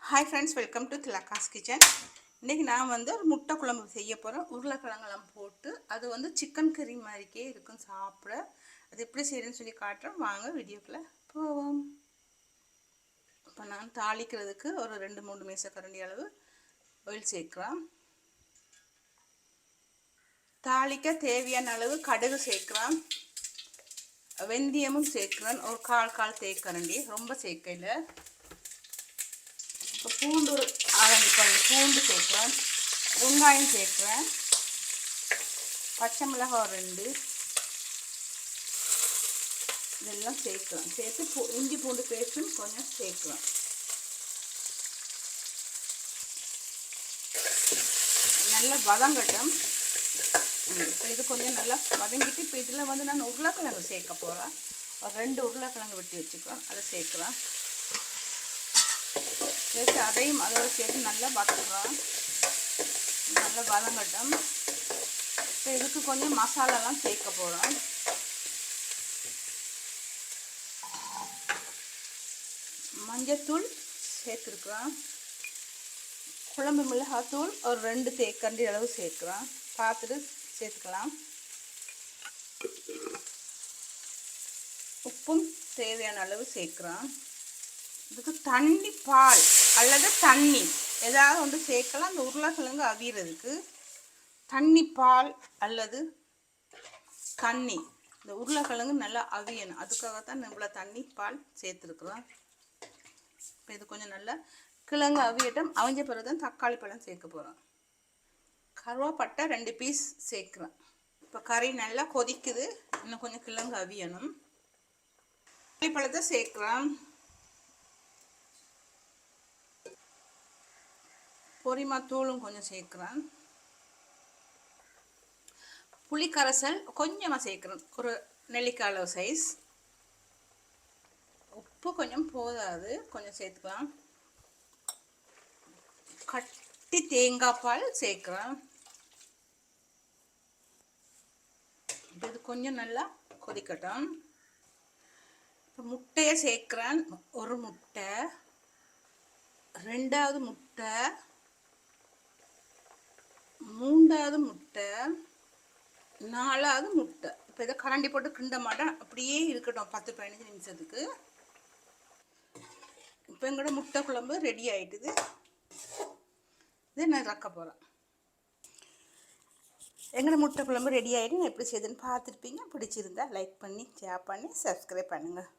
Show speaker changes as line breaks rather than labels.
Hi friends, welcome to Thilaka's kitchen. இன்றைக்கி நான் ஒரு முட்டை குழம்பு செய்ய போகிறேன். உருளைக்கிழங்கெல்லாம் போட்டு அது சிக்கன் கறி மாதிரிக்கே இருக்கும் சாப்பிட. அது எப்படி செய்யணும்னு சொல்லி காட்டுறேன். வாங்க வீடியோக்குள்ளே போவோம். இப்போ நான் தாளிக்கிறதுக்கு ஒரு 2-3 மேசக்கரண்டி அளவு ஆயில் சேர்க்குறேன். தாளிக்க தேவையான அளவு கடுகு சேர்க்குறேன். வெந்தயமும் சேர்க்குறேன். ஒரு கால் தேக்கரண்டி, ரொம்ப சேர்க்கையில். இப்போ பூண்டு ஒரு 6 பல் பூண்டு சேர்க்குறேன். வெங்காயம் சேர்க்குறேன். பச்சை மிளகாய் 2 இதெல்லாம் சேர்க்குறேன். சேர்த்து இஞ்சி பூண்டு பேஸ்ட்டும் கொஞ்சம் சேர்க்குறேன். நல்லா வதங்கட்டும். இப்போ இது கொஞ்சம் நல்லா வதங்கிட்டு இப்போ இதில் நான் உருளைக்கிழங்கு சேர்க்க போகிறேன். ஒரு 2 உருளைக்கிழங்கு வெட்டி வச்சுக்கிறேன். அதை சேர்க்குறேன். சேர்த்து அதையும் அதோடு சேர்த்து நல்லா வதக்குறோம். நல்லா வதங்கட்டும். இப்போ இதுக்கு கொஞ்சம் மசாலாலாம் சேர்க்க போகிறோம். மஞ்சத்தூள் சேர்த்துருக்குறோம். குழம்பு மிளகாத்தூள் ஒரு 2 தேக்கரண்டி அளவு சேர்க்குறோம். பார்த்துட்டு சேர்த்துக்கலாம். உப்பும் தேவையான அளவு சேர்க்குறோம். இதுக்கு தண்ணி, பால் அல்லது தண்ணி ஏதாவது ஒன்று சேர்க்கலாம். அந்த உருளைக்கிழங்கு அவியறதுக்கு தண்ணி, பால் அல்லது தண்ணி. இந்த உருளைக்கிழங்கு நல்லா அவியணும். அதுக்காகத்தான் இவ்வளோ தண்ணி, பால் சேர்த்துருக்குறோம். இப்போ இது கொஞ்சம் நல்லா கிழங்கு அவியட்டும். அவிஞ்ச பிறகு தான் தக்காளி பழம் சேர்க்க போகிறோம். கருவேப்பட்டை 2 பீஸ் சேர்க்குறேன். இப்போ கறி நல்லா கொதிக்குது. இன்னும் கொஞ்சம் கிழங்கு அவியணும். தக்காளி பழத்தை சேர்க்குறேன். பொரிமா தூளும் கொஞ்சம் சேர்க்குறேன். புளி கரைசல் கொஞ்சமாக சேர்க்குறேன். ஒரு நெல்லிக்காய் அளவு சைஸ். உப்பு கொஞ்சம் போதாது, கொஞ்சம் சேர்த்துக்கலாம். கட்டி தேங்காய் பால் சேர்க்குறேன். இது கொஞ்சம் நல்லா கொதிக்கட்டும். இப்போ முட்டையை சேர்க்குறேன். ஒரு முட்டை, 2வது முட்டை, 3வது முட்டை, 4வது முட்டை. இப்போ இதை கரண்டி போட்டு கிண்ட மாட்டேன், அப்படியே இருக்கட்டும் 10-15 நிமிஷத்துக்கு. இப்போ எங்களோட முட்டை குழம்பு ரெடி ஆகிட்டுது. இதை நான் இறக்க போகிறேன். எங்களோட முட்டை குழம்பு ரெடி ஆகிட்டு நான் எப்படி செய்யுதுன்னு பார்த்துருப்பீங்க. பிடிச்சிருந்தா லைக் பண்ணி, ஷேர் பண்ணி, சப்ஸ்கிரைப் பண்ணுங்கள்.